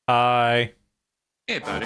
Hi. Hey, buddy.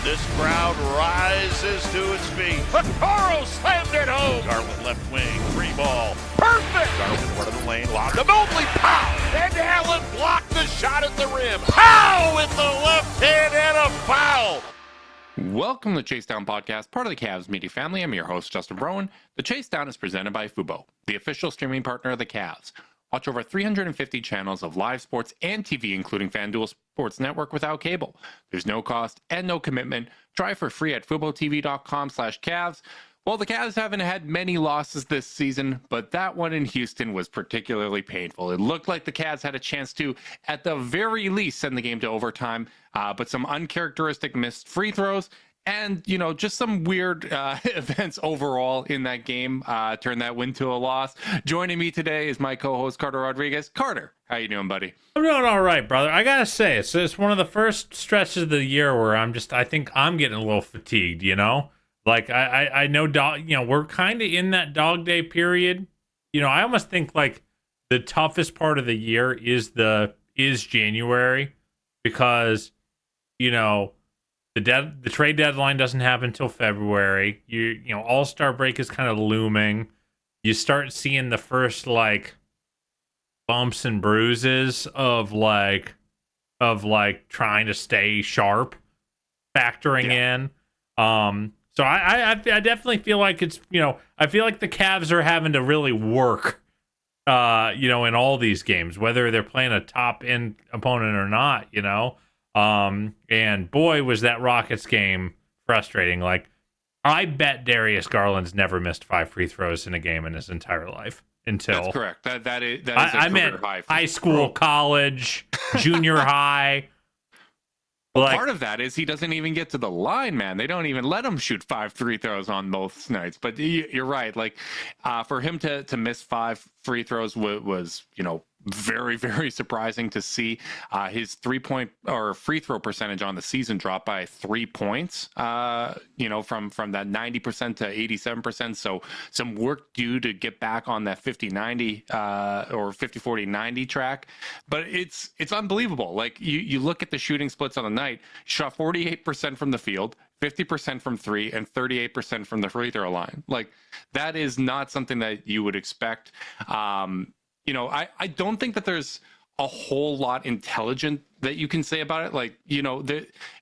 This crowd rises to its feet. Carl slammed it home. Garland left wing, free ball. Perfect! Garland one of the lane, locked him only pow! And Allen blocked the shot at the rim. Pow! With the left hand and a foul! Welcome to the Chase Down Podcast, part of the Cavs media family. I'm your host, Justin Browen. The Chase Down is presented by Fubo, the official streaming partner of the Cavs. Watch over 350 channels of live sports and TV, including FanDuel Sports Network without cable. There's no cost and no commitment. Try for free at FuboTV.com/Cavs. Well, the Cavs haven't had many losses this season, but that one in Houston was particularly painful. It looked like the Cavs had a chance to, at the very least, send the game to overtime, but some uncharacteristic missed free throws and, just some weird events overall in that game turned that win to a loss. Joining me today is my co-host, Carter Rodriguez. Carter, how you doing, buddy? I'm doing all right, brother. I gotta say, it's one of the first stretches of the year where I think I'm getting a little fatigued, Like, I know, we're kind of in that dog day period. I almost think, like, the toughest part of the year is January because, the trade deadline doesn't happen until February. All-Star break is kind of looming. You start seeing the first like bumps and bruises of trying to stay sharp, factoring in. So I definitely feel like it's I feel like the Cavs are having to really work in all these games, whether they're playing a top end opponent or not, and boy, was that Rockets game frustrating. Like, I bet Darius Garland's never missed 5 free throws in a game in his entire life until. That's correct. That is I meant high school, college, junior high. Well, part of that is he doesn't even get to the line, man. They don't even let him shoot 5 free throws on most nights. But you're right. Like, for him to miss 5 free throws was very, very surprising to see. His 3-point or free throw percentage on the season dropped by 3 points, from that 90% to 87%. So some work due to get back on that 50-90 or 50-40-90 track. But it's unbelievable. Like, you look at the shooting splits on the night, shot 48% from the field, 50% from 3, and 38% from the free throw line. Like, that is not something that you would expect. I don't think that there's a whole lot intelligent that you can say about it. Like,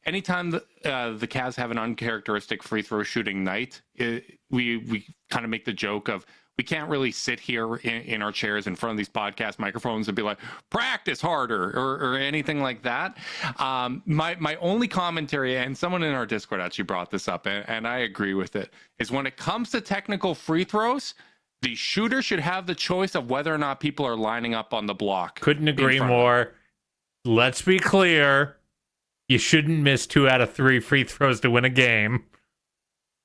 anytime the Cavs have an uncharacteristic free throw shooting night, we kind of make the joke of, we can't really sit here in our chairs in front of these podcast microphones and be like, practice harder or anything like that. My only commentary, and someone in our Discord actually brought this up, and I agree with it, is when it comes to technical free throws, the shooter should have the choice of whether or not people are lining up on the block. Couldn't agree more. Let's be clear. You shouldn't miss 2 out of 3 free throws to win a game.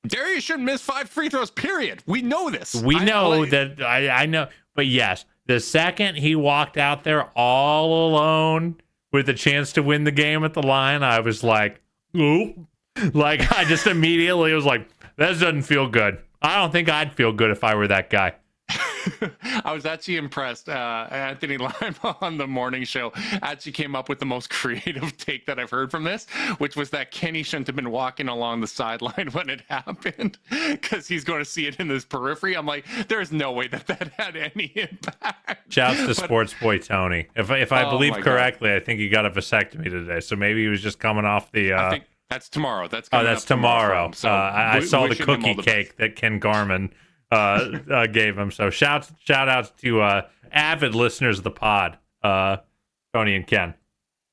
Darius shouldn't miss 5 free throws, period. We know this. I know. But yes, the second he walked out there all alone with a chance to win the game at the line, I was like, ooh. Like, I just immediately was like, that doesn't feel good. I don't think I'd feel good if I were that guy. I was actually impressed. Anthony Lima on the morning show actually came up with the most creative take that I've heard from this, which was that Kenny shouldn't have been walking along the sideline when it happened because he's going to see it in his periphery. I'm like, there's no way that had any impact. Shouts to sports boy Tony. If I believe correctly, God. I think he got a vasectomy today, so maybe he was just coming off the. I think that's tomorrow. That's tomorrow. So I saw the cookie cake that Ken Garman gave him. So shout outs to avid listeners of the pod, Tony and Ken.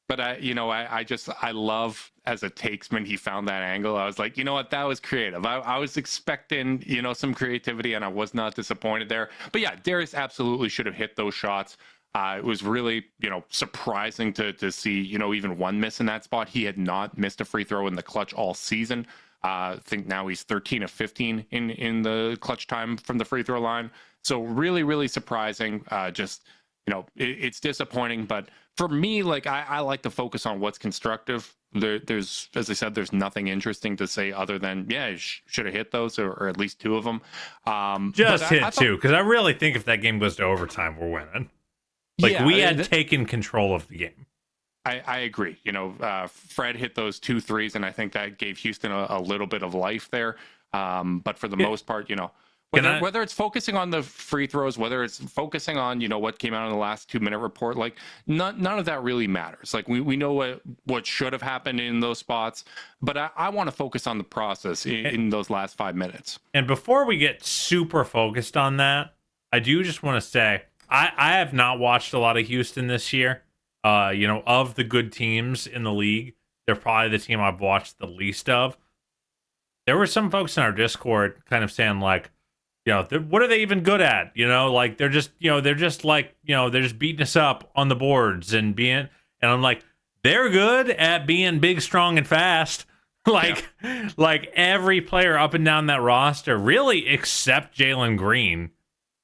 But I love, as a takesman, he found that angle. I was like, you know what, that was creative. I was expecting, some creativity, and I was not disappointed there. But yeah, Darius absolutely should have hit those shots. It was really, surprising to see, even one miss in that spot. He had not missed a free throw in the clutch all season. I think now he's 13 of 15 in the clutch time from the free throw line. So really, really surprising. It's disappointing. But for me, like, I like to focus on what's constructive. There's, as I said, there's nothing interesting to say other than, yeah, should have hit those or at least 2 of them. Just hit 2, because I really think if that game goes to overtime, we're winning. Like, we had taken control of the game. I agree. Fred hit those 2 threes, and I think that gave Houston a little bit of life there. But for the most part, whether it's focusing on the free throws, whether it's focusing on, what came out in the last 2-minute report, like none of that really matters. Like we know what should have happened in those spots, but I want to focus on the process in those last 5 minutes. And before we get super focused on that, I do just want to say, I have not watched a lot of Houston this year. Of the good teams in the league, they're probably the team I've watched the least of. There were some folks in our Discord kind of saying like, what are they even good at? Like they're just beating us up on the boards and I'm like, they're good at being big, strong, and fast. Like every player up and down that roster, really, except Jalen Green,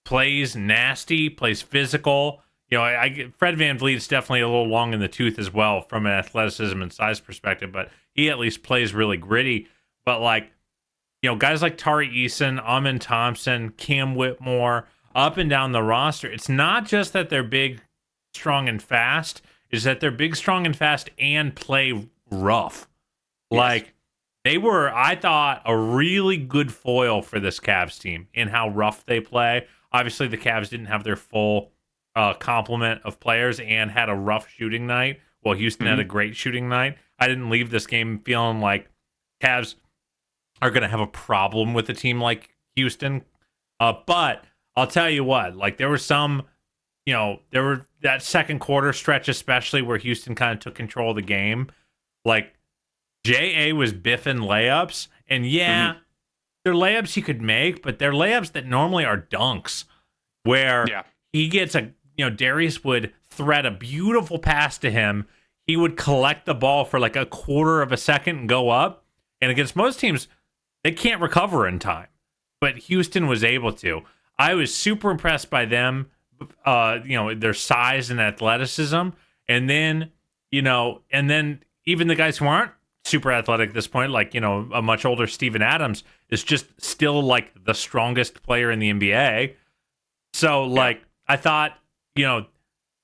plays nasty, plays physical. Fred VanVleet is definitely a little long in the tooth as well from an athleticism and size perspective, but he at least plays really gritty. But guys like Tari Eason, Amin Thompson, Cam Whitmore, up and down the roster, it's not just that they're big, strong, and fast, it's that they're big, strong, and fast and play rough. Yes. Like, they were, I thought, a really good foil for this Cavs team in how rough they play. Obviously, the Cavs didn't have their full complement of players and had a rough shooting night, while Houston had a great shooting night. I didn't leave this game feeling like Cavs are going to have a problem with a team like Houston. But I'll tell you what, like there were some, there were that second quarter stretch, especially where Houston kind of took control of the game. Like J.A. was biffing layups, and they're layups he could make, but they're layups that normally are dunks, where he gets Darius would thread a beautiful pass to him. He would collect the ball for like a quarter of a second and go up. And against most teams, they can't recover in time. But Houston was able to. I was super impressed by them, their size and athleticism. And then, even the guys who aren't super athletic at this point, like, a much older Steven Adams is just still like the strongest player in the NBA. So I thought,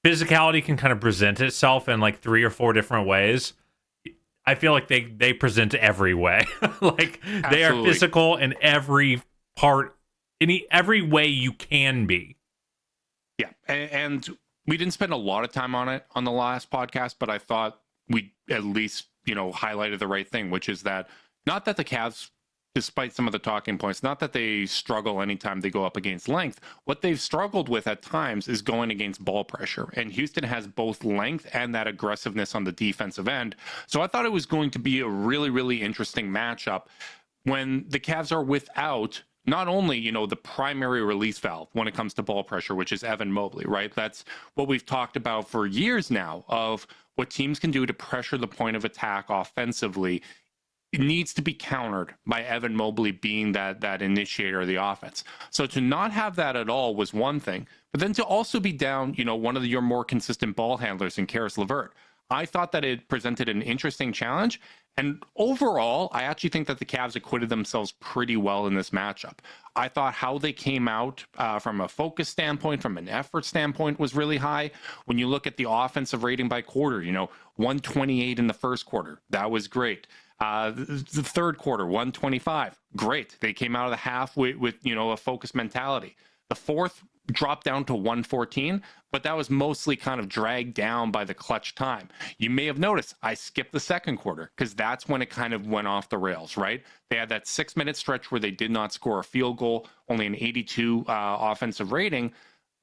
physicality can kind of present itself in like 3 or 4 different ways. I feel like they present every way. Like Absolutely. They are physical in every part, in every way you can be. Yeah. And we didn't spend a lot of time on it on the last podcast, but I thought we at least, highlighted the right thing, which is that not that the Cavs, despite some of the talking points, not that they struggle anytime they go up against length. What they've struggled with at times is going against ball pressure. And Houston has both length and that aggressiveness on the defensive end. So I thought it was going to be a really, really interesting matchup when the Cavs are without not only, the primary release valve when it comes to ball pressure, which is Evan Mobley, right? That's what we've talked about for years now of what teams can do to pressure the point of attack offensively. It needs to be countered by Evan Mobley being that initiator of the offense. So to not have that at all was one thing, but then to also be down, one of your more consistent ball handlers in Karis LeVert. I thought that it presented an interesting challenge. And overall, I actually think that the Cavs acquitted themselves pretty well in this matchup. I thought how they came out from a focus standpoint, from an effort standpoint, was really high. When you look at the offensive rating by quarter, 128 in the first quarter. That was great. The third quarter, 125. Great. They came out of the half with a focused mentality. The fourth dropped down to 114, but that was mostly kind of dragged down by the clutch time. You may have noticed I skipped the second quarter because that's when it kind of went off the rails, right? They had that 6-minute stretch where they did not score a field goal, only an 82 offensive rating.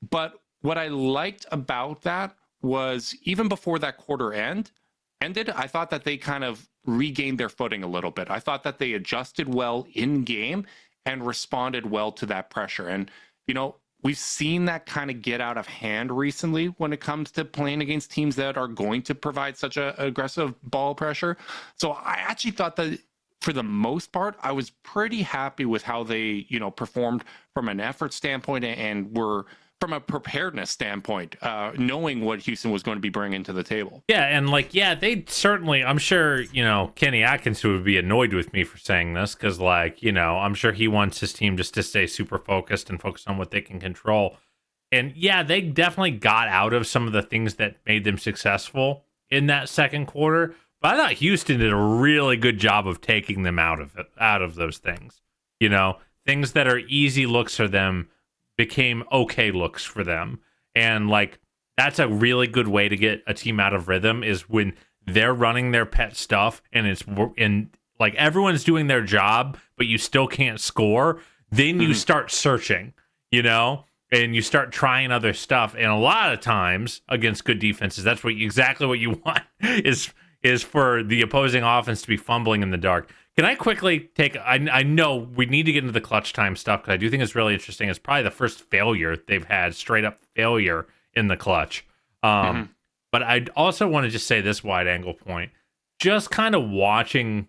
But what I liked about that was even before that quarter ended, I thought that they kind of regained their footing a little bit. I thought that they adjusted well in game and responded well to that pressure. And, we've seen that kind of get out of hand recently when it comes to playing against teams that are going to provide such a aggressive ball pressure. So I actually thought that for the most part, I was pretty happy with how they, performed from an effort standpoint and were from a preparedness standpoint, knowing what Houston was going to be bringing to the table. Yeah, and they certainly, I'm sure, Kenny Atkins would be annoyed with me for saying this because, I'm sure he wants his team just to stay super focused and focus on what they can control. And yeah, they definitely got out of some of the things that made them successful in that second quarter. But I thought Houston did a really good job of taking them out of those things. Things that are easy looks for them became okay looks for them. And that's a really good way to get a team out of rhythm is when they're running their pet stuff and everyone's doing their job, but you still can't score. Then you start searching, and you start trying other stuff. And a lot of times against good defenses, that's exactly what you want is for the opposing offense to be fumbling in the dark. Can I quickly take, I know we need to get into the clutch time stuff because I do think it's really interesting. It's probably the first failure they've had, straight up failure in the clutch. But I also want to just say this wide angle point. Just kind of watching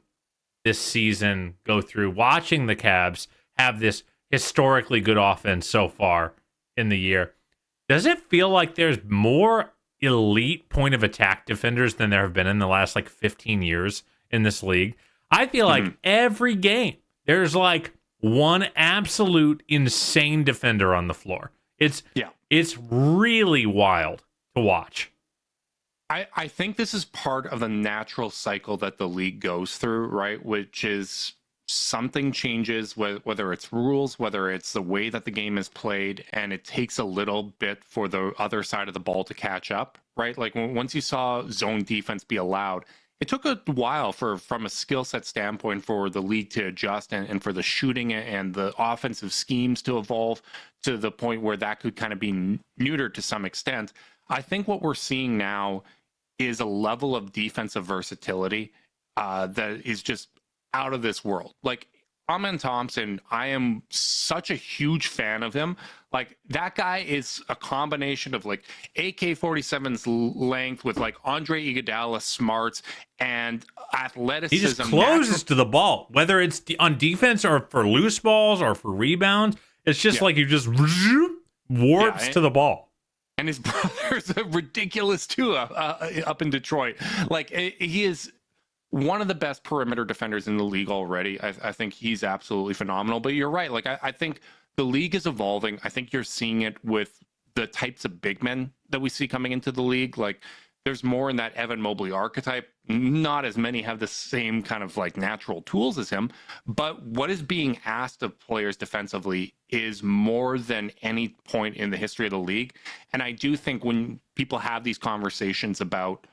this season go through, watching the Cavs have this historically good offense so far in the year. Does it feel like there's more elite point of attack defenders than there have been in the last 15 years in this league? I feel like every game there's one absolute insane defender on the floor. It's really wild to watch. I think this is part of the natural cycle that the league goes through, right? Which is something changes, whether it's rules, whether it's the way that the game is played, and it takes a little bit for the other side of the ball to catch up, right? Once you saw zone defense be allowed, it took a while from a skill set standpoint for the league to adjust and for the shooting and the offensive schemes to evolve to the point where that could kind of be neutered to some extent. I think what we're seeing now is a level of defensive versatility that is just out of this world. Amen Thompson, I am such a huge fan of him. That guy is a combination of AK-47's length with Andre Iguodala smarts and athleticism. He just closes to the ball, whether it's on defense or for loose balls or for rebounds. It's just he just warps to the ball. And his brother's ridiculous too up in Detroit. He is one of the best perimeter defenders in the league already. I think he's absolutely phenomenal. But you're right. I think the league is evolving. I think you're seeing it with the types of big men that we see coming into the league. There's more in that Evan Mobley archetype. Not as many have the same kind of natural tools as him. But what is being asked of players defensively is more than any point in the history of the league. And I do think when people have these conversations about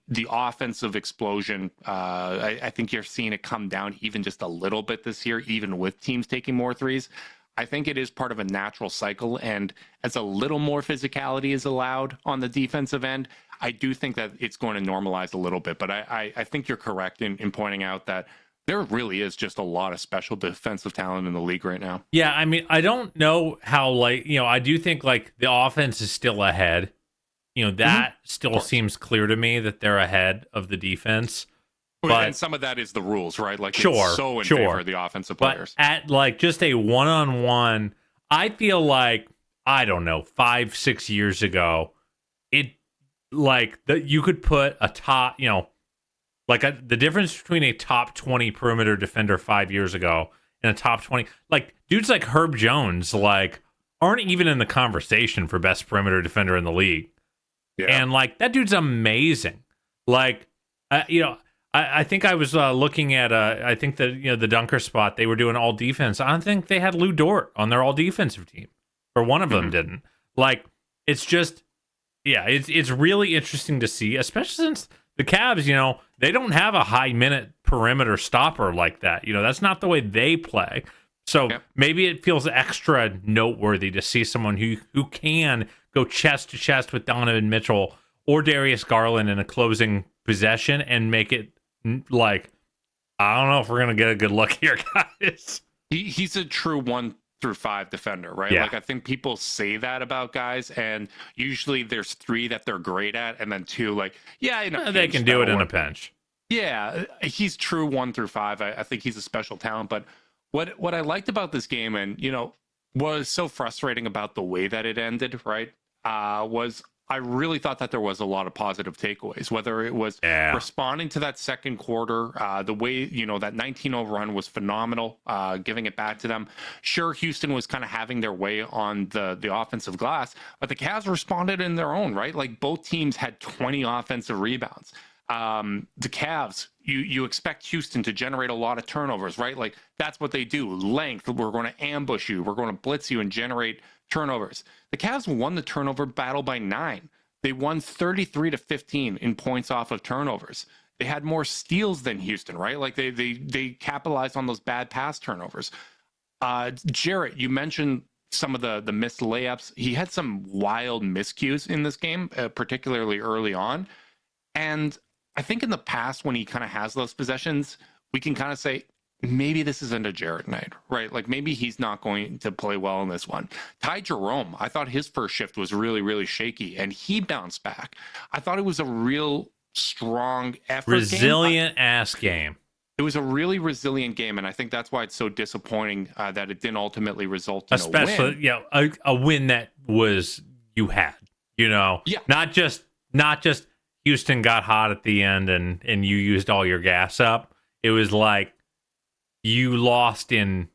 the offensive explosion, I think you're seeing it come down even just a little bit this year, even with teams taking more threes. I think it is part of a natural cycle. And as a little more physicality is allowed on the defensive end, I do think that it's going to normalize a little bit. But I think you're correct in pointing out that There really is just a lot of special defensive talent in the league right now. Yeah, I mean, I don't know how, like, I do think, like, the offense is still ahead. That still seems clear to me that they're ahead of the defense. But and some of that is the rules, right? Like, sure, it's so in favor of the offensive players. But at, like, just a one-on-one, I feel like, I don't know, 5-6 years ago, you could put a top, the difference between a top 20 perimeter defender 5 years ago and a top 20, like, dudes like Herb Jones, like, aren't even in the conversation for best perimeter defender in the league. Yeah. And, like, that dude's amazing. Like, I think I was looking at, I think that, the dunker spot, they were doing all defense. I don't think they had Lou Dort on their all defensive team, or one of them didn't. Like, it's just, it's really interesting to see, especially since the Cavs, they don't have a high minute perimeter stopper like that. That's not the way they play. So maybe it feels extra noteworthy to see someone who can go chest to chest with Donovan Mitchell or Darius Garland in a closing possession and make it like, I don't know if we're going to get a good look here, guys. He's a true 1-5 defender, right? Yeah. Like, I think people say that about guys, and usually there's 3 that they're great at, and then 2, like, they can do it in a pinch. Yeah, he's true 1-5. I think he's a special talent. But what I liked about this game, and was so frustrating about the way that it ended, right? Was I really thought that there was a lot of positive takeaways, whether it was responding to that second quarter, the way, that 19-0 run was phenomenal, giving it back to them. Sure, Houston was kind of having their way on the offensive glass, but the Cavs responded in their own, right? Like, both teams had 20 offensive rebounds. The Cavs, you expect Houston to generate a lot of turnovers, right? Like, that's what they do. Length, we're going to ambush you, we're going to blitz you and generate turnovers. The Cavs won the turnover battle by 9. They won 33-15 in points off of turnovers. They had more steals than Houston, right? Like, they capitalized on those bad pass turnovers. Jarrett, you mentioned some of the missed layups. He had some wild miscues in this game, particularly early on. And I think in the past, when he kind of has those possessions, we can kind of say, maybe this isn't a Jarrett night, right? Like, maybe he's not going to play well in this one. Ty Jerome, I thought his first shift was really, really shaky, and he bounced back. I thought it was a real strong effort, resilient game. It was a really resilient game, and I think that's why it's so disappointing that it didn't ultimately result in a win. Especially, a win that was you had, not just Houston got hot at the end and you used all your gas up. It was like you lost you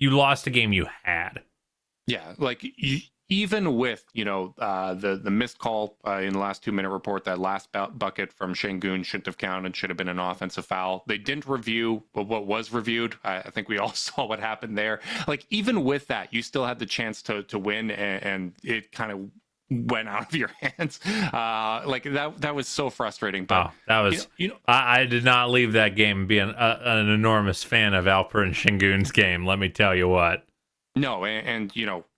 lost a game you had. Yeah, like even with the missed call in the last 2-minute report, that last bucket from Şengün shouldn't have counted, should have been an offensive foul. They didn't review what was reviewed. I think we all saw what happened there. Like, even with that, you still had the chance to win, and it kind of went out of your hands. Like, that was so frustrating. But that was I did not leave that game being an enormous fan of Alperen Şengün's game, let me tell you what. No, and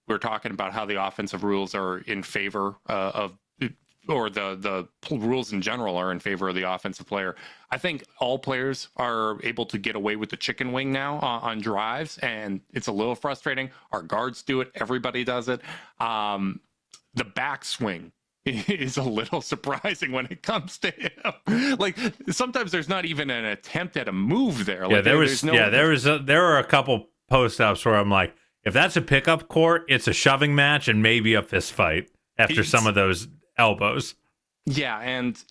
we're talking about how the offensive rules are in favor of, or the rules in general are in favor of the offensive player. I think all players are able to get away with the chicken wing now on drives, and it's a little frustrating. Our guards do it. Everybody does it. The backswing is a little surprising when it comes to him. Like, sometimes there's not even an attempt at a move there. Like, there were a couple post ups where I'm like, if that's a pickup court, it's a shoving match and maybe a fist fight after some of those elbows. Yeah, and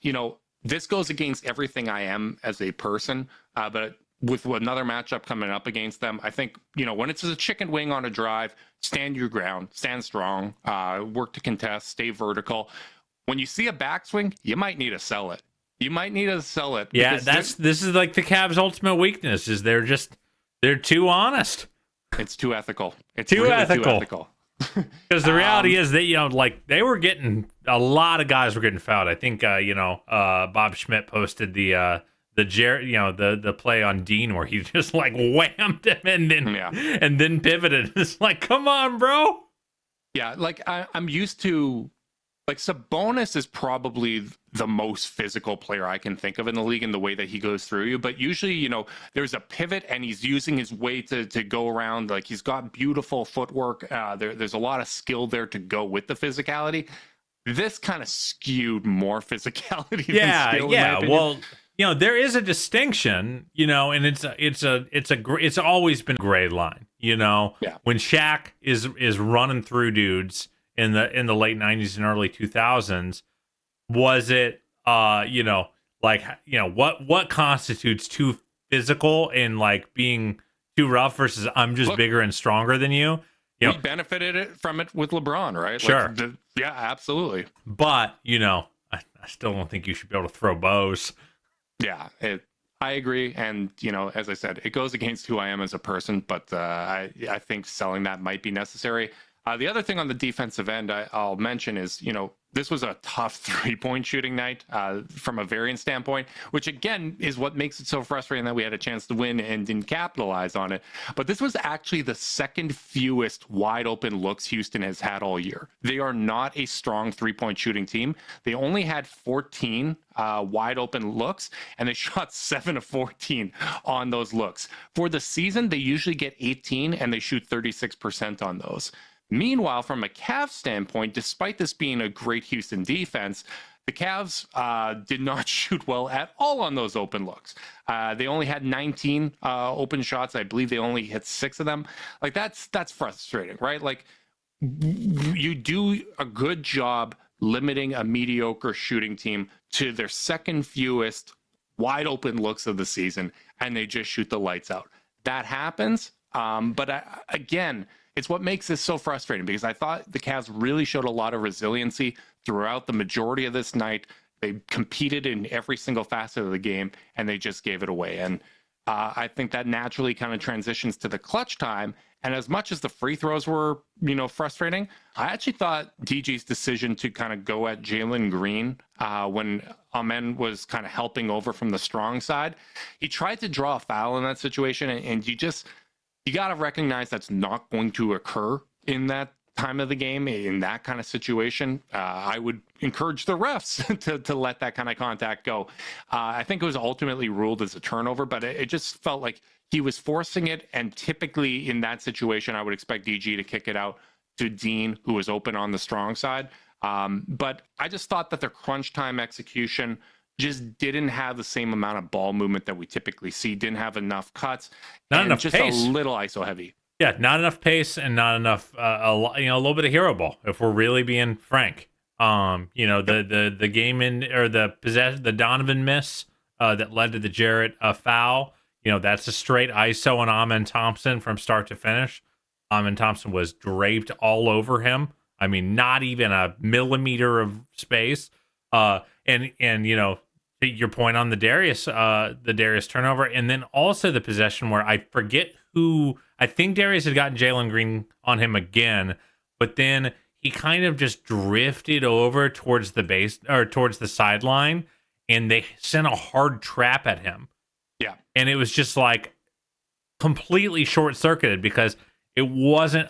this goes against everything I am as a person, but with another matchup coming up against them, I think, when it's a chicken wing on a drive, stand your ground, stand strong, work to contest, stay vertical. When you see a backswing, you might need to sell it. Yeah, this is like the Cavs' ultimate weakness, is they're too honest. It's too ethical. It's too really ethical. Too ethical. Because the reality is that, they were getting, a lot of guys were getting fouled. I think, Bob Schmidt posted the play on Dean where he just whammed him and then pivoted. It's like, come on, bro. Yeah, like I'm used to Like Sabonis is probably the most physical player I can think of in the league in the way that he goes through you. But usually, there's a pivot and he's using his weight to go around. Like he's got beautiful footwork. There's a lot of skill there to go with the physicality. This kind of skewed more physicality than skill. Yeah. Well, there is a distinction, and it's always been a gray line, when Shaq is running through dudes in the late 90s and early 2000s, was it what constitutes too physical and like being too rough versus I'm just bigger and stronger than you? We benefited from it with LeBron, right? Sure. Yeah, absolutely. But, I still don't think you should be able to throw bows. Yeah, I agree. And, as I said, it goes against who I am as a person, but I think selling that might be necessary. The other thing on the defensive end I'll mention is, this was a tough 3-point shooting night from a variance standpoint, which again is what makes it so frustrating that we had a chance to win and didn't capitalize on it. But this was actually the second fewest wide open looks Houston has had all year. They are not a strong 3-point shooting team. They only had 14 wide open looks, and they shot 7 of 14 on those looks. For the season, they usually get 18, and they shoot 36% on those. Meanwhile, from a Cavs standpoint, despite this being a great Houston defense, the Cavs did not shoot well at all on those open looks. They only had 19 open shots. I believe they only hit 6 of them. Like that's frustrating, right? Like you do a good job limiting a mediocre shooting team to their second fewest wide open looks of the season, and they just shoot the lights out. That happens. But again, it's what makes this so frustrating because I thought the Cavs really showed a lot of resiliency throughout the majority of this night. They competed in every single facet of the game, and they just gave it away. And I think that naturally kind of transitions to the clutch time. And as much as the free throws were, frustrating, I actually thought DG's decision to kind of go at Jalen Green when Amen was kind of helping over from the strong side, he tried to draw a foul in that situation, and you got to recognize that's not going to occur in that time of the game, in that kind of situation. I would encourage the refs to let that kind of contact go. I think it was ultimately ruled as a turnover, but it just felt like he was forcing it. And typically in that situation, I would expect DG to kick it out to Dean, who was open on the strong side. But I just thought that their crunch time execution just didn't have the same amount of ball movement that we typically see, didn't have enough cuts, not enough just pace. A little ISO heavy. Yeah, not enough pace and not enough, a little bit of hero ball, if we're really being frank. The game or the possession, the Donovan miss that led to the Jarrett foul, that's a straight ISO on Amen Thompson from start to finish. Amen Thompson was draped all over him. I mean, not even a millimeter of space. Your point on the Darius turnover, and then also the possession where I forget who, I think Darius had gotten Jalen Green on him again, but then he kind of just drifted over towards the base or towards the sideline, and they sent a hard trap at him. Yeah, and it was just like completely short circuited because it wasn't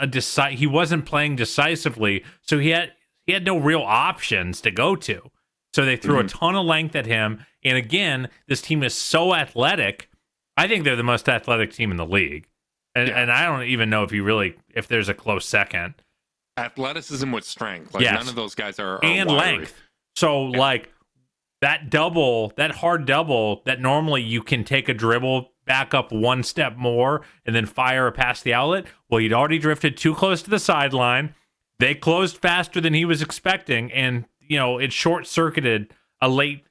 he wasn't playing decisively, so he had no real options to go to. So they threw a ton of length at him. And again, this team is so athletic. I think they're the most athletic team in the league. And I don't even know if there's a close second. Athleticism with strength. Like none of those guys are and wiry. Length. So like that hard double that normally you can take a dribble, back up one step more, and then fire past the outlet. Well, he'd already drifted too close to the sideline. They closed faster than he was expecting, and it short-circuited a late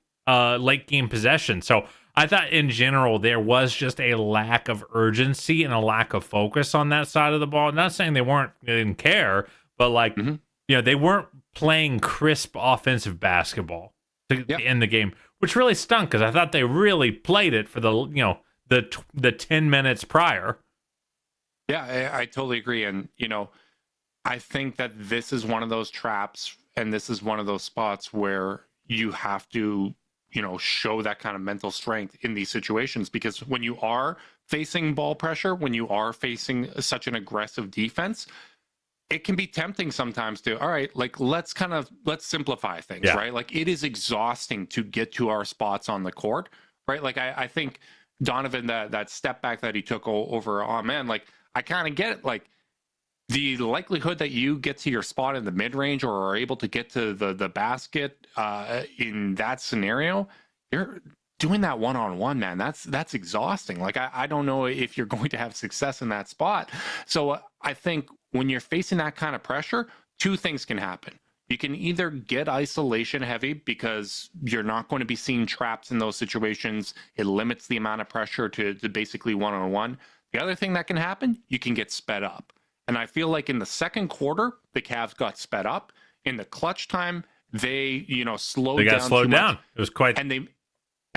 game possession. So I thought in general there was just a lack of urgency and a lack of focus on that side of the ball. Not saying they didn't care, but they weren't playing crisp offensive basketball to end the game, which really stunk because I thought they really played it for the 10 minutes prior. Yeah, I totally agree. And, I think that this is one of those traps, and this is one of those spots where you have to, show that kind of mental strength in these situations, because when you are facing ball pressure, when you are facing such an aggressive defense, it can be tempting sometimes to, all right, like let's simplify things, Yeah. right? Like it is exhausting to get to our spots on the court, right? Like I think Donovan, that step back that he took over, oh man, like I kind of get it. Like the likelihood that you get to your spot in the mid range or are able to get to the basket in that scenario, you're doing that one-on-one, man. That's exhausting. Like I don't know if you're going to have success in that spot. So I think when you're facing that kind of pressure, two things can happen. You can either get isolation heavy because you're not going to be seeing traps in those situations. It limits the amount of pressure to basically one-on-one. The other thing that can happen, you can get sped up. And I feel like in the second quarter, the Cavs got sped up. In the clutch time, they, slowed down. They got slowed down. It was quite. And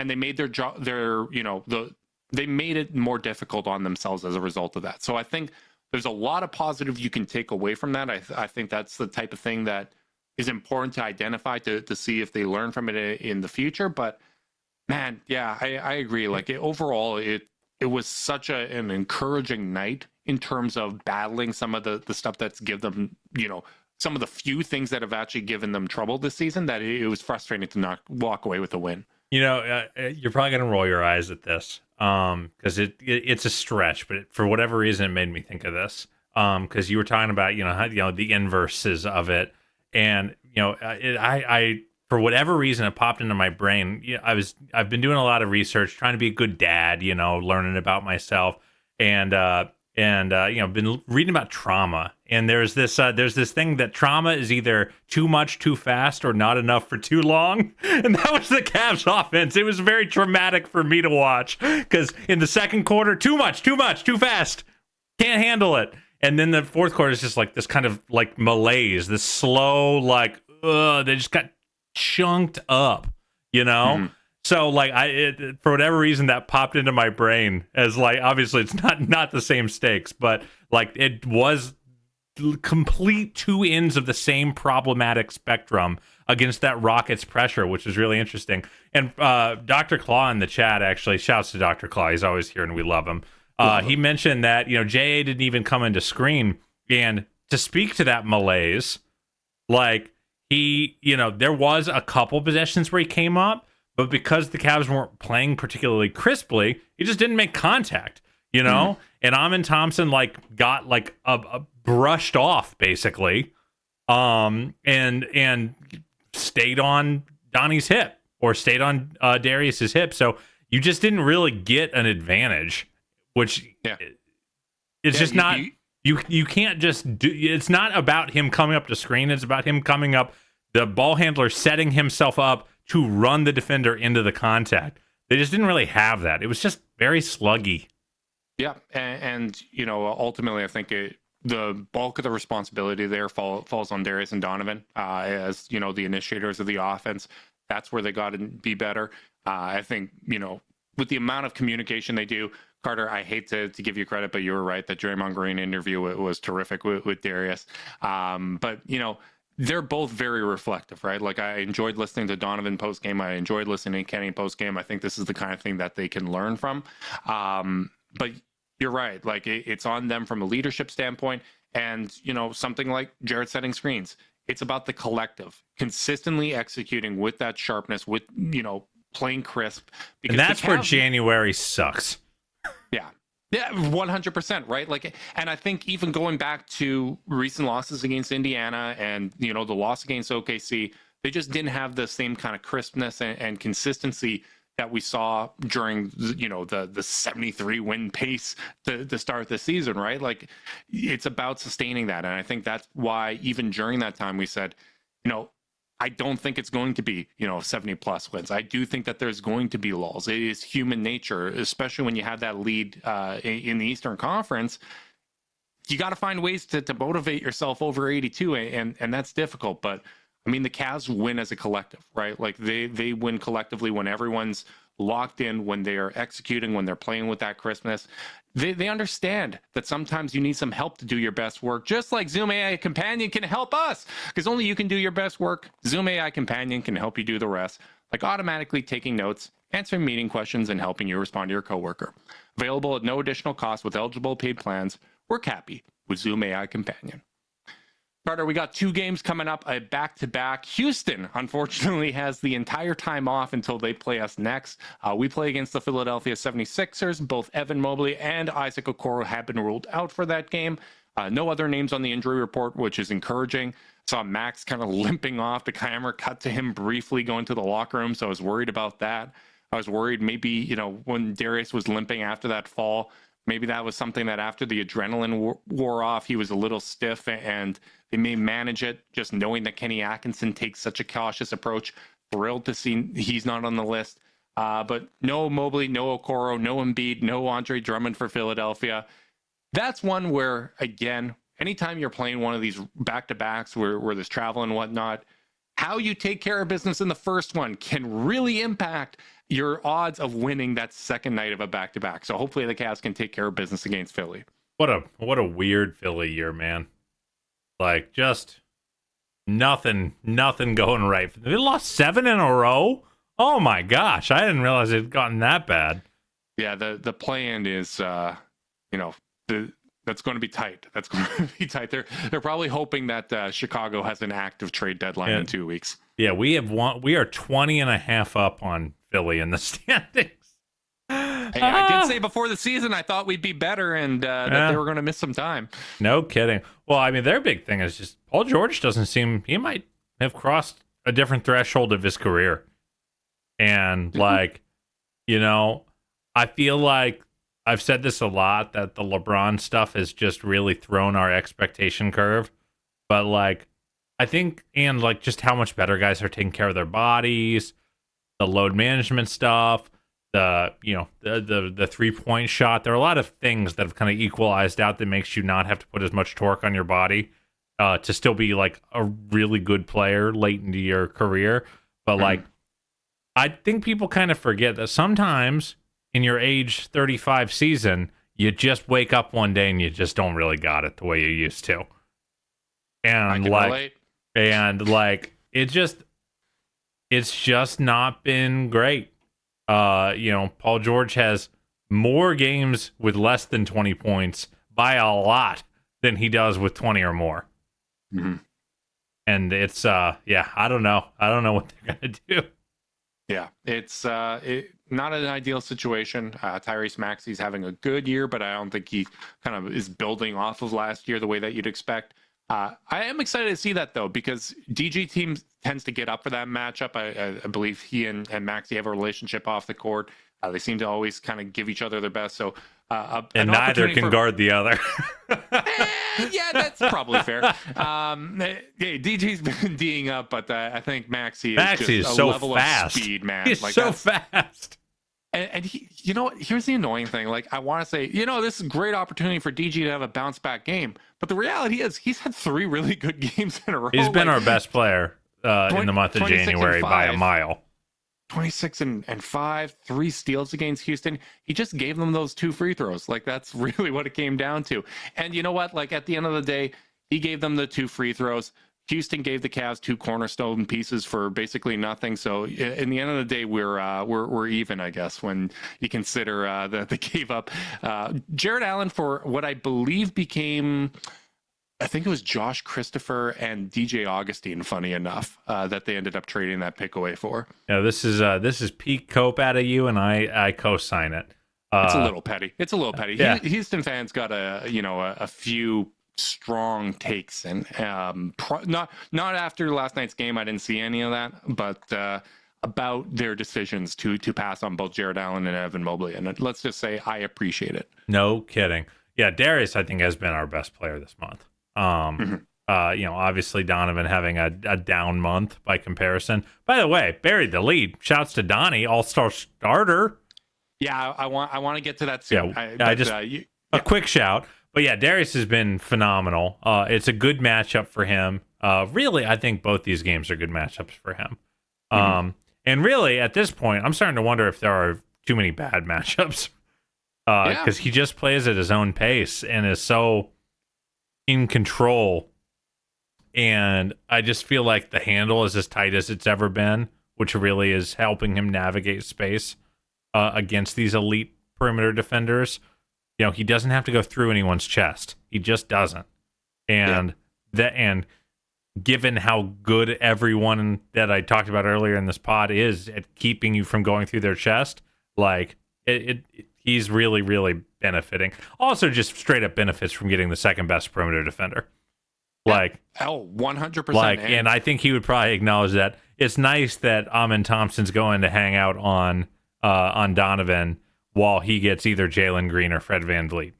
they made their job, they made it more difficult on themselves as a result of that. So I think there's a lot of positive you can take away from that. I think that's the type of thing that is important to identify to see if they learn from it in the future. But man, yeah, I agree. Like overall, it was such an encouraging night in terms of battling some of the stuff that's given them, some of the few things that have actually given them trouble this season, that it was frustrating to not walk away with a win. You're probably going to roll your eyes at this because it's a stretch, but for whatever reason, it made me think of this because you were talking about, the inverses of it. And, I for whatever reason, it popped into my brain. I've been doing a lot of research, trying to be a good dad, learning about myself and been reading about trauma. And there's this thing that trauma is either too much, too fast, or not enough for too long. And that was the Cavs offense. It was very traumatic for me to watch because in the second quarter, too much, too fast. Can't handle it. And then the fourth quarter is just like this kind of like malaise, this slow, like, they just got chunked up, Mm-hmm. So like for whatever reason that popped into my brain as like, obviously it's not the same stakes, but like it was complete two ends of the same problematic spectrum against that Rockets pressure, which is really interesting. And Dr. Claw in the chat, actually, shouts to Dr. Claw. He's always here and we love him. He mentioned that, JA didn't even come into screen. And to speak to that malaise, like he, there was a couple possessions where he came up, but because the Cavs weren't playing particularly crisply, he just didn't make contact, And Amin Thompson got a brushed off basically, and stayed on Donnie's hip or stayed on Darius's hip. So you just didn't really get an advantage, which it's just not. You can't just do. It's not about him coming up to screen. It's about him coming up, the ball handler setting himself up to run the defender into the contact. They just didn't really have that. It was just very sluggy. Yeah, and ultimately, I think the bulk of the responsibility there falls on Darius and Donovan as the initiators of the offense. That's where they got to be better. I think with the amount of communication they do. Carter, I hate to give you credit, but you were right. That Draymond Green interview was terrific with Darius. But they're both very reflective, right? Like I enjoyed listening to Donovan post game. I enjoyed listening to Kenny post game. I think this is the kind of thing that they can learn from. But you're right. Like it's on them from a leadership standpoint, and something like Jared setting screens. It's about the collective, consistently executing with that sharpness, with playing crisp. And that's where January sucks. Yeah, 100%, right? Like, and I think even going back to recent losses against Indiana and, the loss against OKC, they just didn't have the same kind of crispness and consistency that we saw during, the 73 win pace to start the season, right? Like, it's about sustaining that. And I think that's why even during that time we said, I don't think it's going to be, 70 plus wins. I do think that there's going to be lulls. It is human nature, especially when you have that lead in the Eastern Conference. You got to find ways to motivate yourself over 82, and that's difficult. But I mean, the Cavs win as a collective, right? Like they win collectively when everyone's locked in, when they are executing, when they're playing with that crispness. They understand that sometimes you need some help to do your best work, just like Zoom AI Companion can help us, because only you can do your best work. Zoom AI Companion can help you do the rest, like automatically taking notes, answering meeting questions, and helping you respond to your coworker. Available at no additional cost with eligible paid plans. Work happy with Zoom AI Companion. Carter, we got 2 games coming up, a back-to-back. Houston, unfortunately, has the entire time off until they play us next. We play against the Philadelphia 76ers. Both Evan Mobley and Isaac Okoro have been ruled out for that game. No other names on the injury report, which is encouraging. Saw Max kind of limping off. The camera cut to him briefly going to the locker room, so I was worried about that. I was worried maybe, when Darius was limping after that fall, maybe that was something that after the adrenaline wore off, he was a little stiff and they may manage it, just knowing that Kenny Atkinson takes such a cautious approach. Thrilled to see he's not on the list. But no Mobley, no Okoro, no Embiid, no Andre Drummond for Philadelphia. That's one where, again, anytime you're playing one of these back-to-backs where there's travel and whatnot, how you take care of business in the first one can really impact your odds of winning that second night of a back-to-back. So hopefully the Cavs can take care of business against Philly. What a weird Philly year, man. Like, just nothing going right. They lost 7 in a row? Oh my gosh, I didn't realize it had gotten that bad. Yeah, the plan is, that's going to be tight. That's going to be tight. They're probably hoping that Chicago has an active trade deadline in 2 weeks. Yeah, we are 20 and a half up on Philly in the standings. Hey, I did say before the season I thought we'd be better and that they were going to miss some time. No kidding. Well, I mean, their big thing is just Paul George he might have crossed a different threshold of his career. And I feel like I've said this a lot, that the LeBron stuff has just really thrown our expectation curve. But I think, and just how much better guys are taking care of their bodies, the load management stuff, the 3-point shot. There are a lot of things that have kind of equalized out that makes you not have to put as much torque on your body to still be a really good player late into your career. But I think people kind of forget that sometimes in your age 35 season, you just wake up one day and you just don't really got it the way you used to. And relate. It's just not been great. Paul George has more games with less than 20 points by a lot than he does with 20 or more. Mm-hmm. And it's, I don't know. I don't know what they're going to do. Yeah, it's not an ideal situation. Tyrese Maxey's having a good year, but I don't think he kind of is building off of last year the way that you'd expect. I am excited to see that, though, because DG team tends to get up for that matchup. I believe he and Maxey have a relationship off the court. They seem to always kind of give each other their best. So, and neither can guard the other. Yeah, that's probably fair. DG's been D'ing up, but I think Maxey is just a so level fast. Of speed, man. He's so fast. And he, what? Here's the annoying thing. I want to say, this is a great opportunity for DG to have a bounce back game. But the reality is, he's had 3 really good games in a row. He's been our best player in the month of January by a mile. 26 and 5, 3 steals against Houston. He just gave them those 2 free throws. That's really what it came down to. And you know what? At the end of the day, he gave them the 2 free throws. Houston gave the Cavs 2 cornerstone pieces for basically nothing. So in the end of the day, we're even, I guess, when you consider that they gave up Jared Allen for what I believe became, I think it was Josh Christopher and DJ Augustine, funny enough, that they ended up trading that pick away for. Yeah, this is peak cope out of you, and I co-sign it. It's a little petty. Yeah. Houston fans got a few strong takes, and not after last night's game. I didn't see any of that, but about their decisions to pass on both Jared Allen and Evan Mobley, and let's just say I appreciate it. No kidding. Yeah, Darius I think has been our best player this month. Obviously Donovan having a down month by comparison. By the way, buried the lead. Shouts to Donnie, all-star starter. Yeah, I want to get to that soon. Yeah, a quick shout. But yeah, Darius has been phenomenal. It's a good matchup for him. Really, I think both these games are good matchups for him. And really, at this point, I'm starting to wonder if there are too many bad matchups. Because he just plays at his own pace and is so in control. And I just feel like the handle is as tight as it's ever been, which really is helping him navigate space against these elite perimeter defenders. He doesn't have to go through anyone's chest. He just doesn't. And and given how good everyone that I talked about earlier in this pod is at keeping you from going through their chest, like he's really, really benefiting. Also, just straight up benefits from getting the second best perimeter defender. Like, 100%. Like, and I think he would probably acknowledge that. It's nice that Amin Thompson's going to hang out on Donovan while he gets either Jalen Green or Fred VanVleet.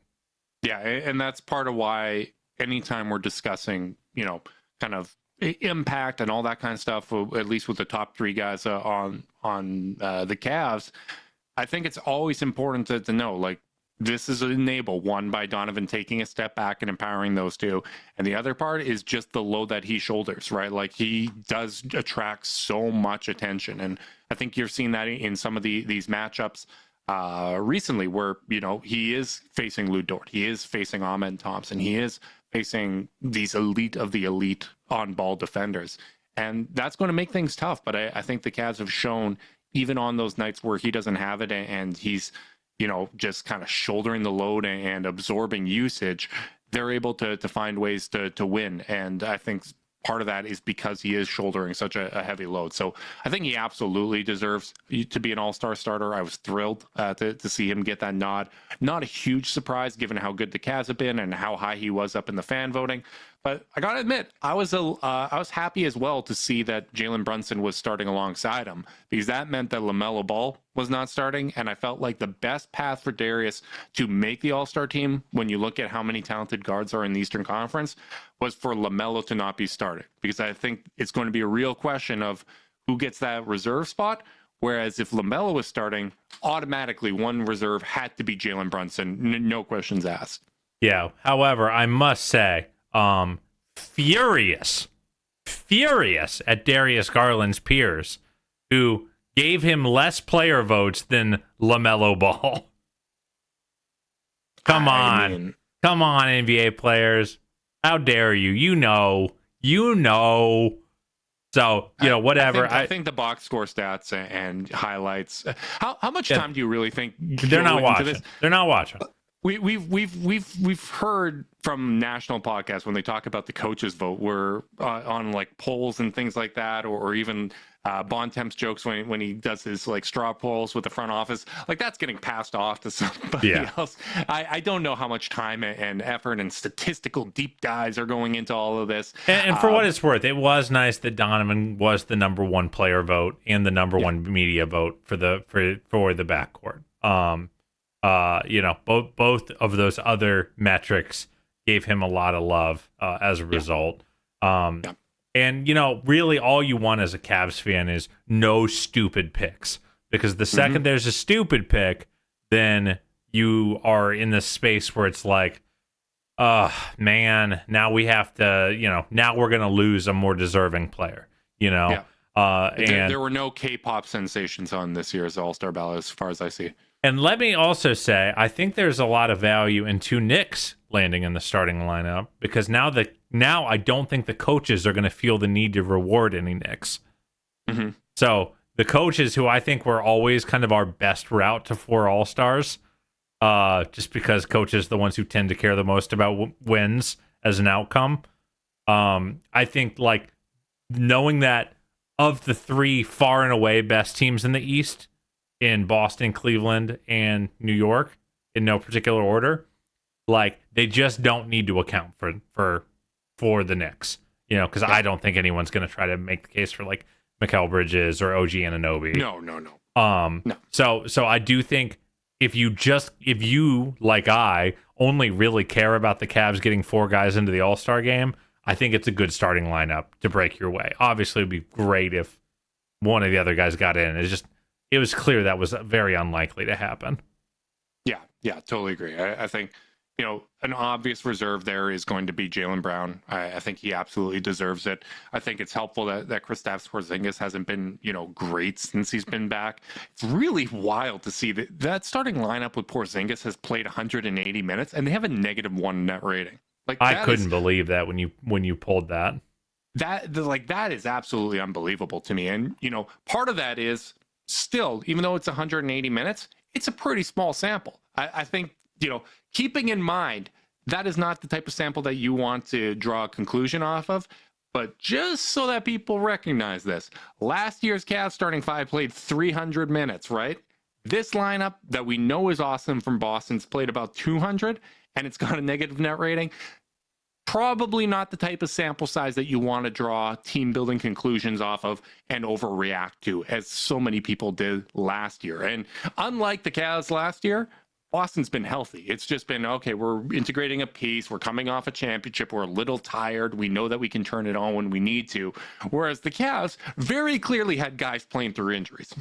Yeah, and that's part of why anytime we're discussing, kind of impact and all that kind of stuff, at least with the top three guys on the Cavs, I think it's always important to know, like, this is enabled, one, by Donovan taking a step back and empowering those two. And the other part is just the load that he shoulders, right? Like, he does attract so much attention. And I think you're seeing that in some of these matchups recently where, he is facing Lou Dort. He is facing Amin Thompson. He is facing these elite of the elite on-ball defenders. And that's going to make things tough. But I think the Cavs have shown, even on those nights where he doesn't have it and he's just kind of shouldering the load and absorbing usage, they're able to find ways to win. And I think part of that is because he is shouldering such a heavy load. So I think he absolutely deserves to be an all-star starter. I was thrilled to see him get that nod. Not a huge surprise given how good the Cavs have been and how high he was up in the fan voting. But I got to admit, I was happy as well to see that Jalen Brunson was starting alongside him, because that meant that LaMelo Ball was not starting. And I felt like the best path for Darius to make the All-Star team, when you look at how many talented guards are in the Eastern Conference, was for LaMelo to not be started. Because I think it's going to be a real question of who gets that reserve spot. Whereas if LaMelo was starting, automatically one reserve had to be Jalen Brunson. No questions asked. Yeah. However, I must say, furious at Darius Garland's peers, who gave him less player votes than LaMelo Ball. Come on, NBA players. How dare you? You know. So, whatever. I think the box score stats and highlights. How much time do you really think they're not watching? They're not watching. We've heard from national podcasts when they talk about the coaches vote, where on like polls and things like that, or even Bontemps jokes when he does his like straw polls with the front office, like that's getting passed off to somebody else. I don't know how much time and effort and statistical deep dives are going into all of this. And for what it's worth, it was nice that Donovan was the number one player vote and the number one media vote for the backcourt. Both of those other metrics gave him a lot of love as a result. And, really all you want as a Cavs fan is no stupid picks, because the second there's a stupid pick, then you are in this space where it's like, man, now we have to, now we're going to lose a more deserving player, and there were no K-pop sensations on this year's All-Star ballot as far as I see. And let me also say, I think there's a lot of value in two Knicks landing in the starting lineup, because now I don't think the coaches are going to feel the need to reward any Knicks. Mm-hmm. So the coaches, who I think were always kind of our best route to 4 All-Stars, just because coaches are the ones who tend to care the most about wins as an outcome. I think, like, knowing that of the 3 far and away best teams in the East, in Boston, Cleveland, and New York, in no particular order, like, they just don't need to account for the Knicks, because I don't think anyone's going to try to make the case for like Mikal Bridges or OG Anunoby. No. No. So I do think if you like I only really care about the Cavs getting 4 guys into the All-Star game, I think it's a good starting lineup to break your way. Obviously, it'd be great if one of the other guys got in. It was clear that was very unlikely to happen. Yeah, totally agree. I think, an obvious reserve there is going to be Jaylen Brown. I think he absolutely deserves it. I think it's helpful that Kristaps Porzingis hasn't been, great since he's been back. It's really wild to see that starting lineup with Porzingis has played 180 minutes and they have a -1 net rating. Like, I couldn't believe that when you pulled that. That is absolutely unbelievable to me. And, part of that is still, even though it's 180 minutes, it's a pretty small sample. I think, keeping in mind that is not the type of sample that you want to draw a conclusion off of. But just so that people recognize this, last year's Cavs starting five played 300 minutes, right? This lineup that we know is awesome from Boston's played about 200, and it's got a negative net rating. Probably not the type of sample size that you want to draw team building conclusions off of and overreact to, as so many people did last year. And unlike the Cavs last year, Boston's been healthy. It's just been, okay, we're integrating a piece. We're coming off a championship. We're a little tired. We know that we can turn it on when we need to. Whereas the Cavs very clearly had guys playing through injuries.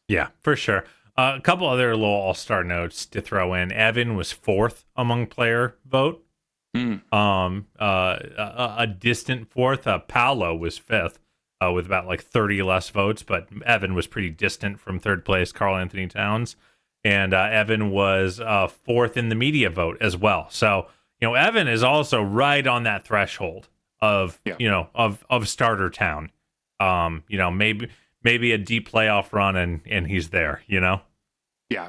Yeah, for sure. A couple other little all-star notes to throw in. Evan was fourth among player vote. A distant fourth. Paolo was fifth with about like 30 less votes, but Evan was pretty distant from third place, Karl Anthony Towns. And Evan was fourth in the media vote as well. So, Evan is also right on that threshold of, of starter town. Maybe a deep playoff run and he's there, Yeah.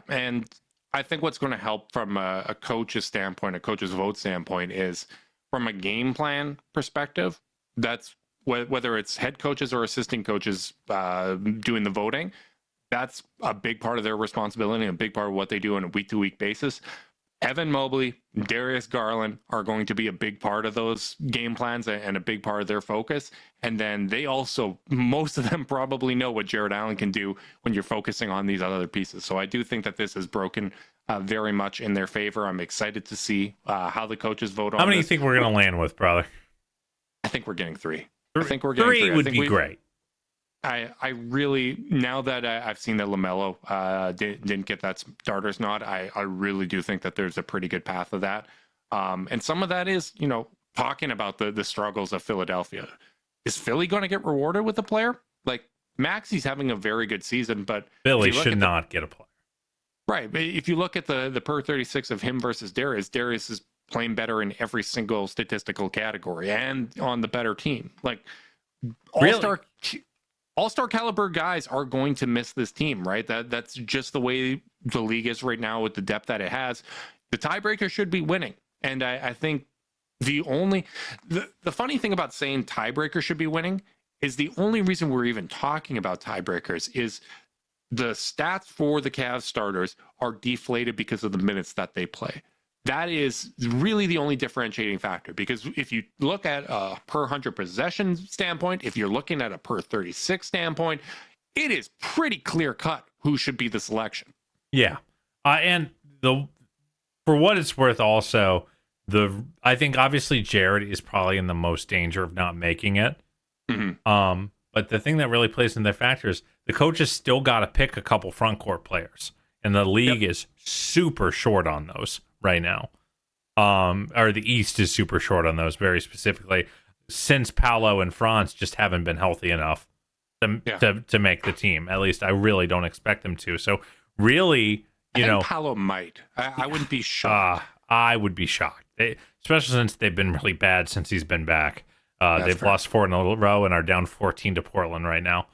And I think what's going to help from a coach's standpoint, a coach's vote standpoint, is from a game plan perspective. That's whether it's head coaches or assistant coaches doing the voting. That's a big part of their responsibility, a big part of what they do on a week-to-week basis. Evan Mobley, Darius Garland are going to be a big part of those game plans and a big part of their focus. And then they also, most of them probably know what Jared Allen can do when you're focusing on these other pieces. So I do think that this is broken very much in their favor. I'm excited to see how the coaches vote on How many this. do you think we're going to land with, brother? I think we're getting three. I think we're getting three would be great. I really, now that I've seen that LaMelo didn't get that starter's nod, I really do think that there's a pretty good path of that. And some of that is, talking about the struggles of Philadelphia. Is Philly going to get rewarded with a player? Like, Maxi's having a very good season, but Philly should not get a player. Right. If you look at the per 36 of him versus Darius is playing better in every single statistical category and on the better team. Like, All-star caliber guys are going to miss this team, right? That's just the way the league is right now with the depth that it has. The tiebreaker should be winning. And I think the funny thing about saying tiebreaker should be winning is the only reason we're even talking about tiebreakers is the stats for the Cavs starters are deflated because of the minutes that they play. That is really the only differentiating factor, because if you look at a per 100 possession standpoint, if you're looking at a per 36 standpoint, it is pretty clear cut who should be the selection. Yeah. And for what it's worth also, I think obviously Jared is probably in the most danger of not making it. Mm-hmm. But the thing that really plays in their factors, the coaches still got to pick a couple front court players, and the league is super short on those right now. Or the East is super short on those, very specifically, since Paolo and Franz just haven't been healthy enough to make the team. At least I really don't expect them to. So really, I think Paolo might. I wouldn't be shocked. I would be shocked, especially since they've been really bad since he's been back. They've lost 4 in a row and are down 14 to Portland right now.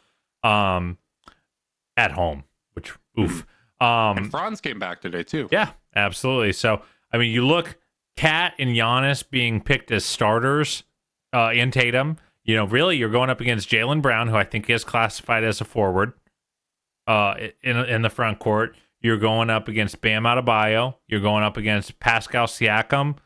At home, which oof. And Franz came back today too. Yeah, absolutely. So I mean, you look, Kat and Giannis being picked as starters in Tatum. Really, you're going up against Jaylen Brown, who I think is classified as a forward in the front court. You're going up against Bam Adebayo. You're going up against Pascal Siakam.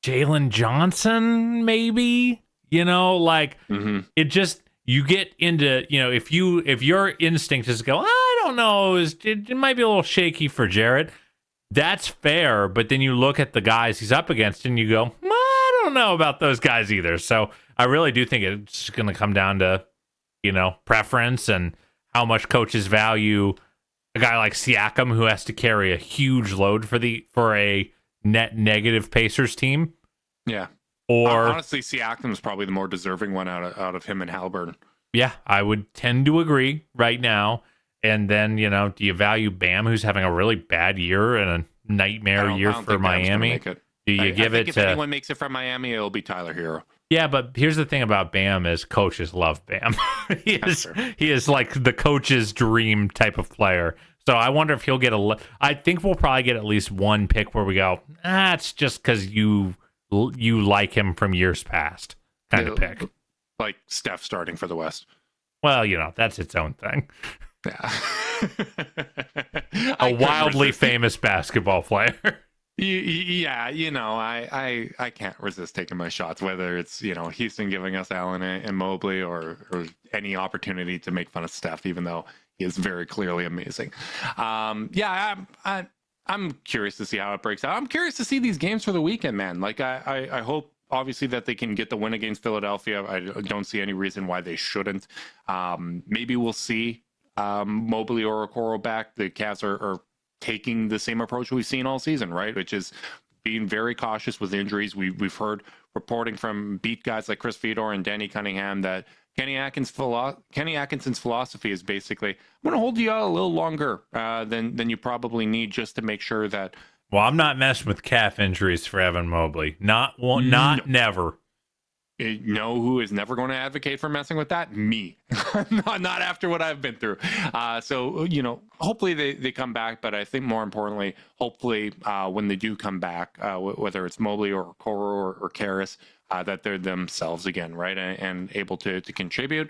Jalen Johnson, maybe. It just, you get into, if your instinct is to go, I don't know, it might be a little shaky for Jarrett. That's fair, but then you look at the guys he's up against and you go, I don't know about those guys either. So I really do think it's going to come down to, preference and how much coaches value a guy like Siakam, who has to carry a huge load for a net negative Pacers team. Yeah. Or honestly, Siakam's probably the more deserving one out of him and Halliburton. Yeah, I would tend to agree right now. And then, do you value Bam, who's having a really bad year and a nightmare year for Miami? Do you give it to... If anyone makes it from Miami, it'll be Tyler Hero. Yeah, but here's the thing about Bam is coaches love Bam. He is like the coach's dream type of player. So I wonder if he'll get I think we'll probably get at least one pick where we go, it's just because you like him from years past kind of pick. Like Steph starting for the West. Well, that's its own thing. Yeah. A wildly famous basketball player. Yeah, I can't resist taking my shots, whether it's, Houston giving us Allen and Mobley or any opportunity to make fun of Steph, even though he is very clearly amazing. I'm curious to see how it breaks out. I'm curious to see these games for the weekend, man. Like, I hope, obviously, that they can get the win against Philadelphia. I don't see any reason why they shouldn't. Maybe we'll see Mobley or Okoro back. The Cavs are taking the same approach we've seen all season, right? Which is being very cautious with injuries. We've heard reporting from beat guys like Chris Fedor and Danny Cunningham that Kenny Atkinson's philosophy is basically, I'm going to hold you out a little longer than you probably need, just to make sure that. Well, I'm not messing with calf injuries for Evan Mobley. Never. You know who is never going to advocate for messing with that? Me. not after what I've been through. So, hopefully they come back. But I think more importantly, hopefully when they do come back, whether it's Mobley or Okoro or Karras, that they're themselves again, right? And able to contribute.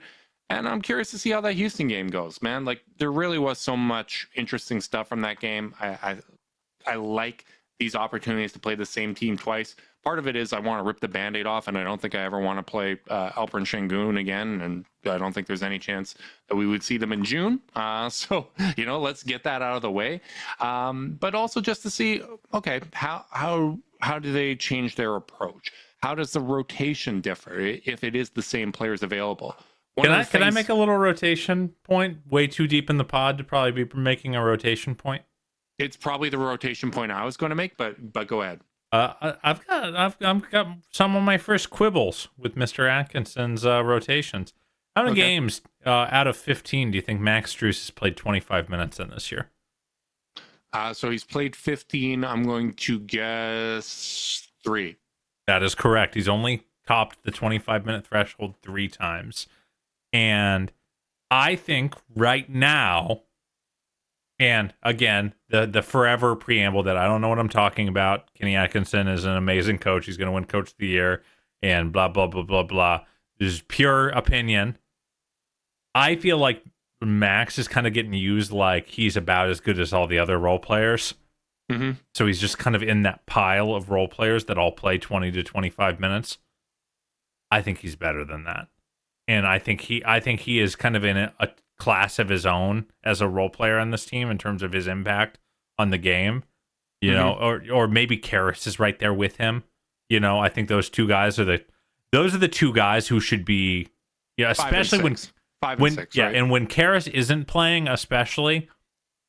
And I'm curious to see how that Houston game goes, man. Like, there really was so much interesting stuff from that game. I like these opportunities to play the same team twice. Part of it is I want to rip the Band-Aid off, and I don't think I ever want to play Alperen Şengün again, and I don't think there's any chance that we would see them in June. So, let's get that out of the way. But also just to see, okay, how do they change their approach? How does the rotation differ if it is the same players available? Can I make a little rotation point? Way too deep in the pod to probably be making a rotation point. It's probably the rotation point I was going to make, but go ahead. I've got some of my first quibbles with Mr. Atkinson's rotations. How many games out of 15 do you think Max Strus has played 25 minutes in this year? So he's played 15. I'm going to guess 3. That is correct. He's only topped the 25-minute threshold 3 times. And I think right now, and again, the forever preamble that I don't know what I'm talking about. Kenny Atkinson is an amazing coach. He's going to win Coach of the Year and blah, blah, blah, blah, blah. This is pure opinion. I feel like Max is kind of getting used like he's about as good as all the other role players. Mm-hmm. So he's just kind of in that pile of role players that all play 20 to 25 minutes. I think he's better than that. And I think he is kind of in a class of his own as a role player on this team in terms of his impact on the game, or maybe Karras is right there with him. I think those two guys are the two guys who should be, especially when 5 and 6, right? And when Karras isn't playing, especially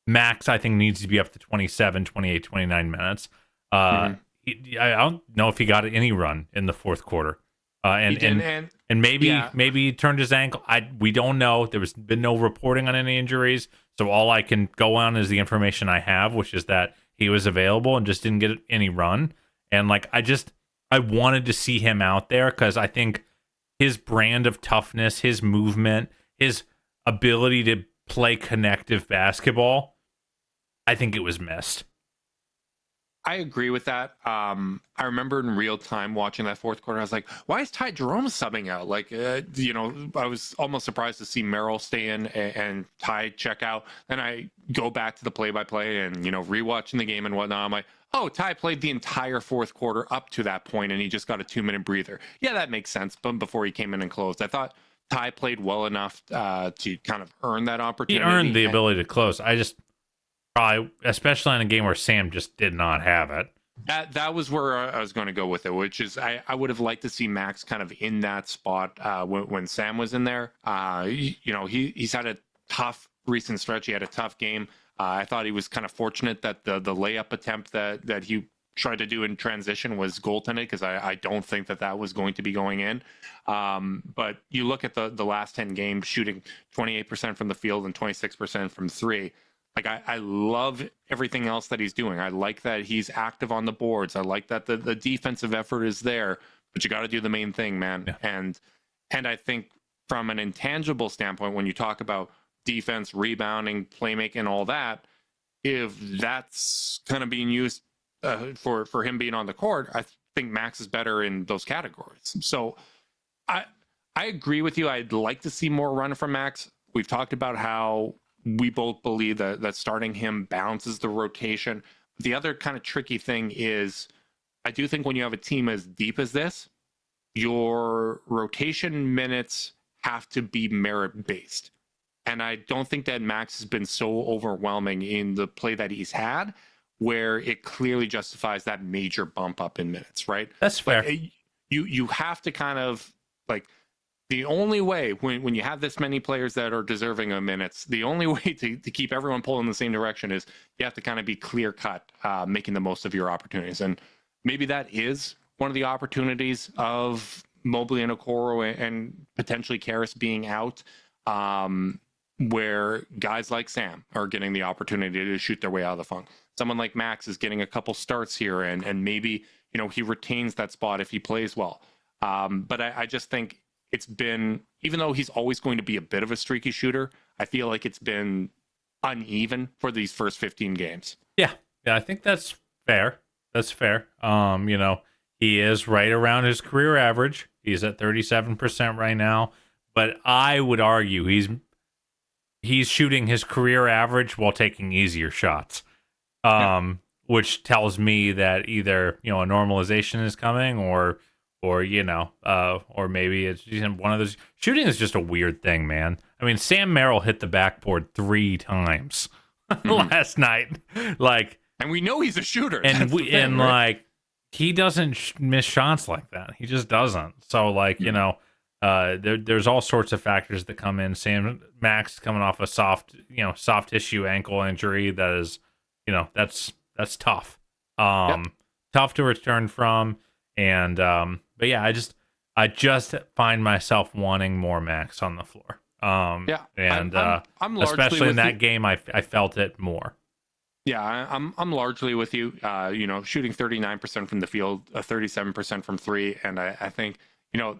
Max, I think needs to be up to 27, 28, 29 minutes. I don't know if he got any run in the fourth quarter. And maybe he turned his ankle. We don't know. There's been no reporting on any injuries, so all I can go on is the information I have, which is that he was available and just didn't get any run. And I wanted to see him out there because I think his brand of toughness, his movement, his ability to play connective basketball, I think it was missed. I agree with that. I remember in real time watching that fourth quarter, I was like, why is Ty Jerome subbing out? Like, I was almost surprised to see Merrill stay in and Ty check out. Then I go back to the play-by-play and, rewatching the game and whatnot. I'm like, oh, Ty played the entire fourth quarter up to that point, and he just got a 2-minute breather. Yeah, that makes sense. But before he came in and closed, I thought Ty played well enough to kind of earn that opportunity. He earned the ability to close. Probably, especially in a game where Sam just did not have it. That was where I was going to go with it, which is I would have liked to see Max kind of in that spot when Sam was in there. He's had a tough recent stretch. He had a tough game. I thought he was kind of fortunate that the layup attempt that he tried to do in transition was goaltended, because I don't think that was going to be going in. But you look at the last 10 games, shooting 28% from the field and 26% from 3. Like, I love everything else that he's doing. I like that he's active on the boards. I like that the defensive effort is there, but you got to do the main thing, man. Yeah. And I think from an intangible standpoint, when you talk about defense, rebounding, playmaking, all that, if that's kind of being used for him being on the court, I think Max is better in those categories. So I agree with you. I'd like to see more run from Max. We've talked about how we both believe that starting him balances the rotation. The other kind of tricky thing is I do think when you have a team as deep as this, your rotation minutes have to be merit based. And I don't think that Max has been so overwhelming in the play that he's had where it clearly justifies that major bump up in minutes, right? That's fair. You have to kind of like the only way when you have this many players that are deserving of minutes, the only way to keep everyone pulling in the same direction is you have to kind of be clear cut, making the most of your opportunities. And maybe that is one of the opportunities of Mobley and Okoro and potentially Karras being out, where guys like Sam are getting the opportunity to shoot their way out of the funk. Someone like Max is getting a couple starts here, and maybe, you know, he retains that spot if he plays well. But I just think it's been, even though he's always going to be a bit of a streaky shooter, I feel like it's been uneven for these first 15 games. Yeah, I think that's fair. That's fair. You know, he is right around his career average. He's at 37% right now, but I would argue he's shooting his career average while taking easier shots. Which tells me that either, you know, a normalization is coming or you know, or maybe it's one of those. Shooting is just a weird thing, man. I mean, Sam Merrill hit the backboard 3 times last night, like, and we know he's a shooter, and like he doesn't miss shots like that. He just doesn't. So like, you know, there's all sorts of factors that come in. Max coming off a soft tissue ankle injury that is, you know, that's tough. Tough to return from. And but yeah, I just find myself wanting more Max on the floor. I'm especially in that game, I felt it more. Yeah, I'm largely with you. You know, shooting 39% from the field, 37% from 3, and I think, you know,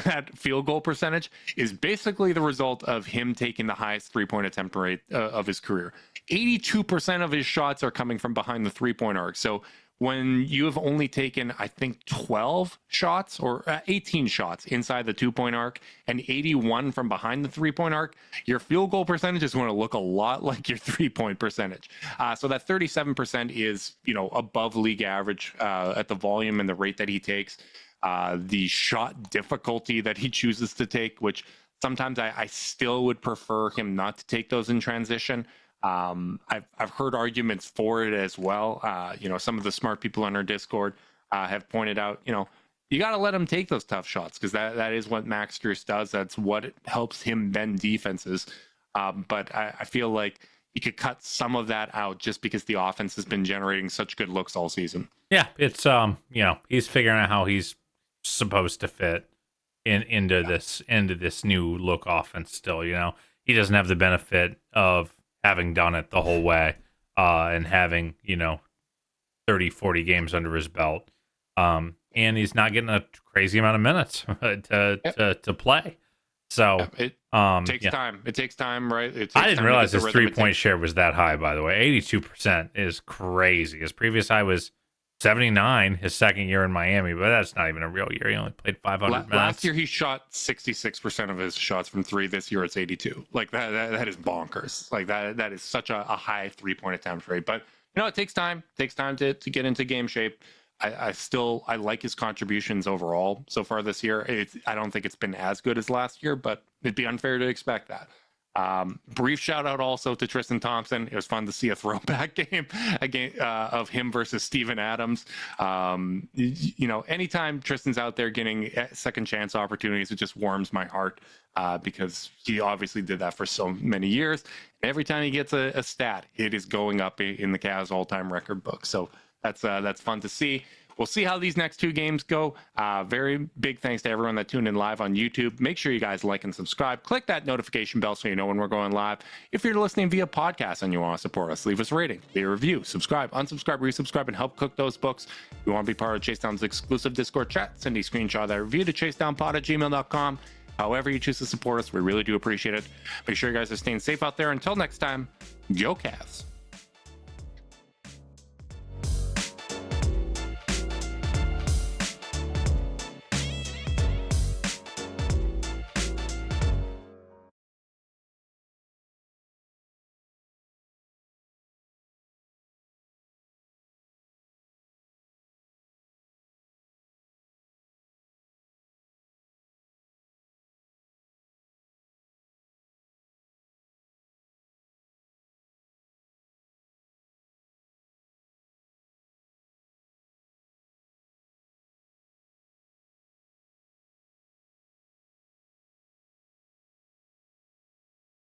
that field goal percentage is basically the result of him taking the highest 3-point attempt rate of his career. 82% of his shots are coming from behind the 3-point arc. So when you have only taken, I think, 12 shots or 18 shots inside the 2-point arc and 81 from behind the 3-point arc, your field goal percentage is going to look a lot like your 3-point percentage. So that 37% is, you know, above league average at the volume and the rate that he takes. The shot difficulty that he chooses to take, which sometimes I still would prefer him not to take those in transition. I've heard arguments for it as well. You know, some of the smart people on our Discord have pointed out, you know, you got to let him take those tough shots because that is what Max Strus does. That's what helps him bend defenses. But I feel like you could cut some of that out just because the offense has been generating such good looks all season. Yeah, it's you know, he's figuring out how he's supposed to fit into this new look offense still. You know, he doesn't have the benefit of having done it the whole way and having, you know, 30-40 games under his belt, and he's not getting a crazy amount of minutes to play. So it takes time. It takes time, right? I didn't realize his 3-point share was that high, by the way. 82% is crazy. His previous high was 79 his second year in Miami, but that's not even a real year. He only played 500 minutes. Last year he shot 66% of his shots from 3. This year it's 82. Like that is bonkers. Like that is such a high 3-point attempt rate. But you know, it takes time. It takes time to get into game shape. I like his contributions overall so far this year. I don't think it's been as good as last year, but it'd be unfair to expect that. Brief shout out also to Tristan Thompson. It was fun to see a throwback game of him versus Steven Adams. You know, anytime Tristan's out there getting second chance opportunities, it just warms my heart because he obviously did that for so many years. Every time he gets a stat, it is going up in the Cavs all-time record book. So that's fun to see. We'll see how these next 2 games go. Very big thanks to everyone that tuned in live on YouTube. Make sure you guys like and subscribe. Click that notification bell so you know when we're going live. If you're listening via podcast and you want to support us, leave us a rating, leave a review, subscribe, unsubscribe, resubscribe, and help cook those books. If you want to be part of Chasedown's exclusive Discord chat, send a screenshot of that review to chasedownpod@gmail.com. However you choose to support us, we really do appreciate it. Make sure you guys are staying safe out there. Until next time, go Cavs.